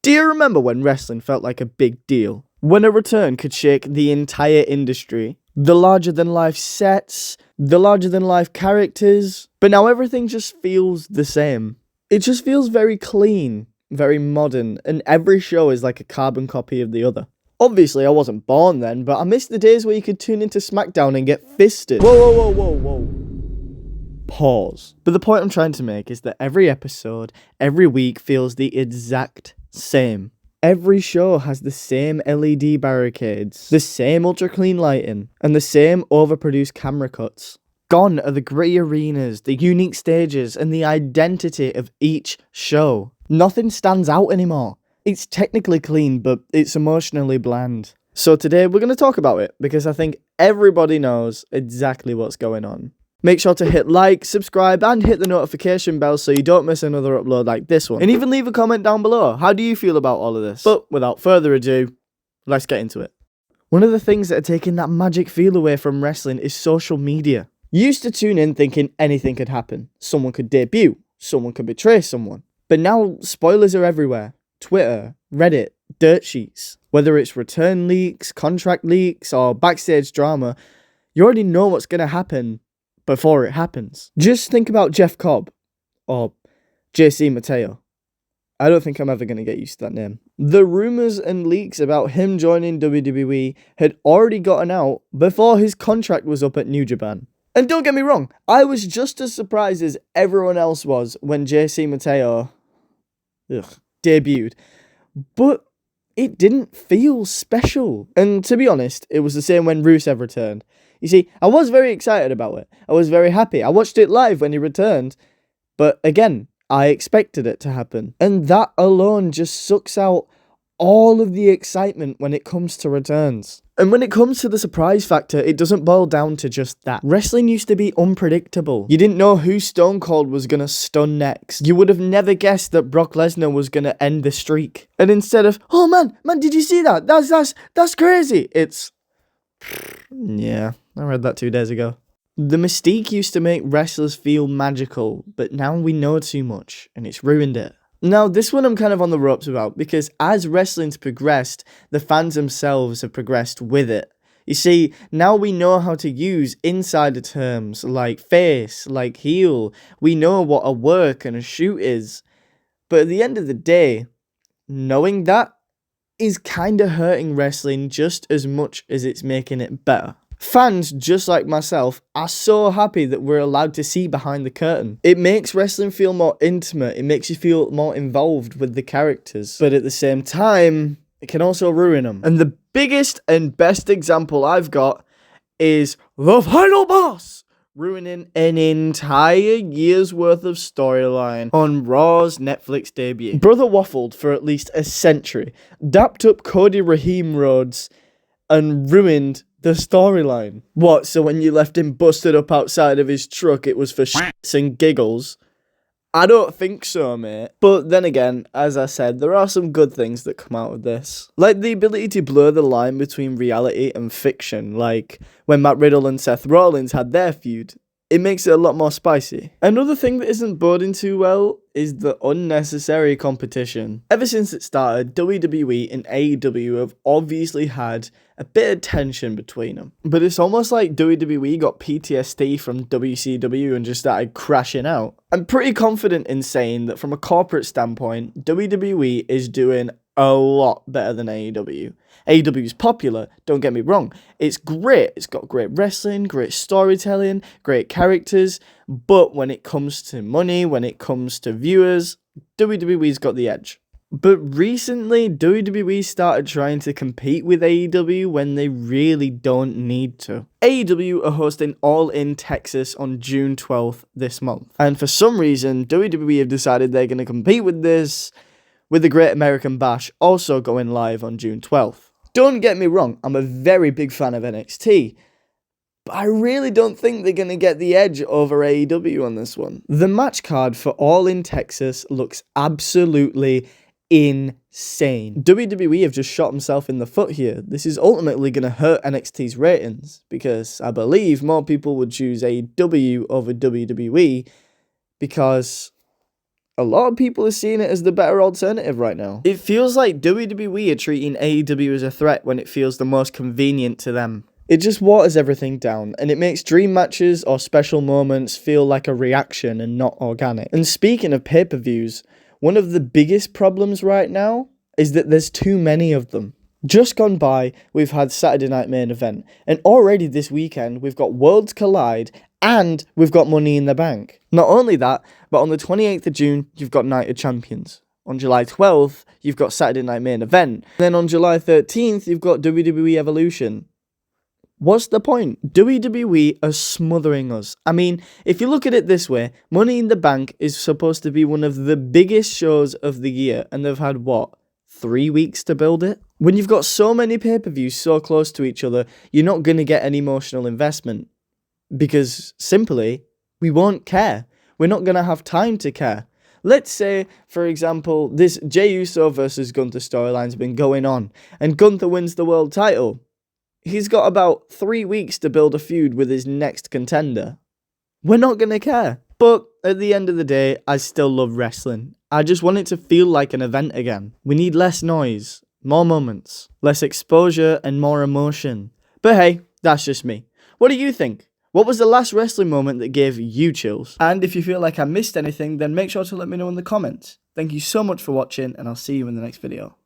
Do you remember when wrestling felt like a big deal? When a return could shake the entire industry? The larger-than-life sets, the larger-than-life characters, but now everything just feels the same. It just feels very clean, very modern, and every show is like a carbon copy of the other. Obviously, I wasn't born then, but I miss the days where you could tune into SmackDown and get fisted. Whoa. Pause. But the point I'm trying to make is that every episode, every week feels the exact same. Every show has the same LED barricades, the same ultra clean lighting, and the same overproduced camera cuts. Gone are the gritty arenas, the unique stages, and the identity of each show. Nothing stands out anymore. It's technically clean, but it's emotionally bland. So today we're going to talk about it, because I think everybody knows exactly what's going on. Make sure to hit like, subscribe, and hit the notification bell so you don't miss another upload like this one. And even leave a comment down below. How do you feel about all of this? But without further ado, let's get into it. One of the things that are taking that magic feel away from wrestling is social media. You used to tune in thinking anything could happen. Someone could debut. Someone could betray someone. But now, spoilers are everywhere. Twitter, Reddit, dirt sheets. Whether it's return leaks, contract leaks, or backstage drama, you already know what's going to happen before it happens. Just think about Jeff Cobb, or JC Mateo. I don't think I'm ever going to get used to that name. The rumours and leaks about him joining WWE had already gotten out before his contract was up at New Japan. And don't get me wrong, I was just as surprised as everyone else was when JC Mateo debuted. But it didn't feel special. And to be honest, it was the same when Rusev returned. You see, I was very excited about it. I was very happy. I watched it live when he returned. But again, I expected it to happen. And that alone just sucks out all of the excitement when it comes to returns. And when it comes to the surprise factor, it doesn't boil down to just that. Wrestling used to be unpredictable. You didn't know who Stone Cold was going to stun next. You would have never guessed that Brock Lesnar was going to end the streak. And instead of, oh man, did you see that? That's crazy. It's, yeah, I read that 2 days ago. The mystique used to make wrestlers feel magical, but now we know too much, and it's ruined it. Now, this one I'm kind of on the ropes about, because as wrestling's progressed, the fans themselves have progressed with it. You see, now we know how to use insider terms like face, like heel. We know what a work and a shoot is. But at the end of the day, knowing that is kind of hurting wrestling just as much as it's making it better. Fans, just like myself, are so happy that we're allowed to see behind the curtain. It makes wrestling feel more intimate, it makes you feel more involved with the characters. But at the same time, it can also ruin them. And the biggest and best example I've got is the Final Boss ruining an entire year's worth of storyline on Raw's Netflix debut. Brother waffled for at least a century, dapped up Cody Raheem Rhodes, and ruined the storyline. What, so when you left him busted up outside of his truck, it was for shits and giggles? I don't think so, mate. But then again, as I said, there are some good things that come out of this. Like the ability to blur the line between reality and fiction, like when Matt Riddle and Seth Rollins had their feud. It makes it a lot more spicy. Another thing that isn't boding too well is the unnecessary competition. Ever since it started, WWE and AEW have obviously had a bit of tension between them. But it's almost like WWE got PTSD from WCW and just started crashing out. I'm pretty confident in saying that from a corporate standpoint, WWE is doing a lot better than AEW. AEW is popular, don't get me wrong. It's great. It's got great wrestling, great storytelling, great characters. But when it comes to money, when it comes to viewers, WWE's got the edge. But recently, WWE started trying to compete with AEW when they really don't need to. AEW are hosting All In Texas on June 12th this month. And for some reason, WWE have decided they're going to compete with this, with the Great American Bash also going live on June 12th. Don't get me wrong, I'm a very big fan of NXT, but I really don't think they're going to get the edge over AEW on this one. The match card for All In Texas looks absolutely insane. WWE have just shot himself in the foot here. This is ultimately going to hurt NXT's ratings, because I believe more people would choose AEW over WWE, because a lot of people are seeing it as the better alternative right now. It feels like WWE are treating AEW as a threat when it feels the most convenient to them. It just waters everything down, and it makes dream matches or special moments feel like a reaction and not organic. And speaking of pay-per-views, one of the biggest problems right now is that there's too many of them. Just gone by, we've had Saturday Night Main Event, and already this weekend we've got Worlds Collide and we've got Money in the Bank. Not only that, but on the 28th of June, you've got Night of Champions. On July 12th, you've got Saturday Night Main Event. Then on July 13th, you've got WWE Evolution. What's the point? WWE are smothering us. I mean, if you look at it this way, Money in the Bank is supposed to be one of the biggest shows of the year, and they've had, 3 weeks to build it? When you've got so many pay-per-views so close to each other, you're not going to get an emotional investment. Because, simply, we won't care. We're not going to have time to care. Let's say, for example, this Jey Uso versus Gunther storyline's been going on, and Gunther wins the world title. He's got about 3 weeks to build a feud with his next contender. We're not going to care. But at the end of the day, I still love wrestling. I just want it to feel like an event again. We need less noise, more moments, less exposure, and more emotion. But hey, that's just me. What do you think? What was the last wrestling moment that gave you chills? And if you feel like I missed anything, then make sure to let me know in the comments. Thank you so much for watching, and I'll see you in the next video.